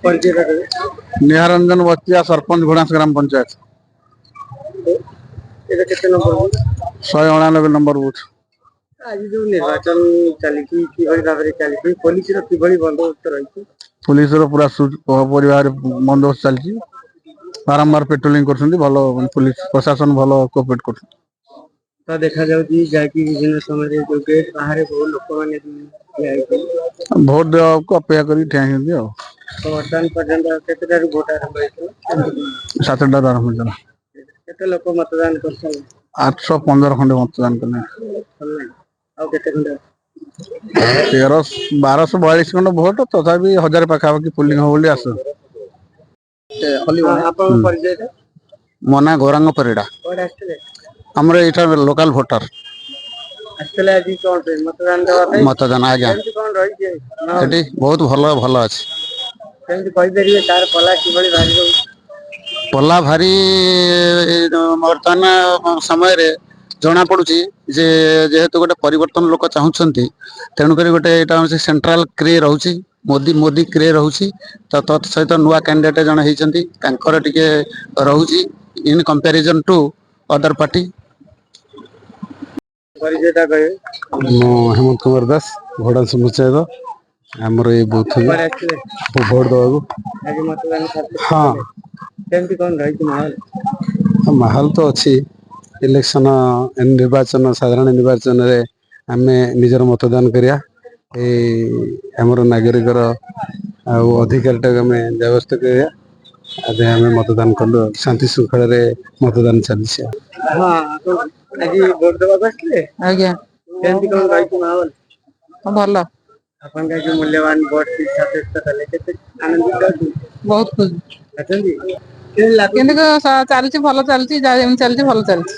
निहारंजन बच्चिया सरपंच घोड़ास ग्राम panchayat 199 number booth. आज जो निर्वाचन चली भाव चली पुलिस बंदोबस्त रही पुलिस पूरा परिवार बंदोबस्त चलती बारंबार पेट्रोलिंग कर पुलिस प्रशासन भल कोऑपरेट कर तो देखा जाकि विभिन्न समय जो गेट बाहर बहुत लोक मैंने भोट देवा अपेक्षा कर ठिया बर्तमान पर्यटन केतटार भोट आरंभ 7टार आरंभ होता केते लोक मतदान कर 815 खंडे मतदान कले 1242 खंड भोट तथापि 1000 पाखापाखि पुलिंग हो आस मना गौरांग परिड़ा आमर ये लोकल भोटर मतदान आज्ञा ये बहुत भल भल अच्छे पला भारी बर्तमान समय रे जना पड़ुची जे जेहेतु गोटे परिवर्तन लोक चाहूँगी तेणुक गोटे यहाँ सेंट्राल क्रे रोचे मोदी मोदी क्रे रोचे तो तत्सहित नुआ कैंडिडेट जन होती टे रोचे in comparison to other party Hemant Kumar Das घोड़ा समुच्चय आमर ये बूथ भोट दवा हाँ माहौल तो अच्छी इलेक्शन निर्वाचन साधारण निर्वाचन रे आमे निजर मतदान करिया आमर नागरिकर अधिकार टाक आम व्यवस्था करिया आज आम मतदान कलु शांति श्रृंखला रे मतदान चलछि आज्ञा भल मूल्यवान भोट बहुत खुश चलती भल चलती भल चलती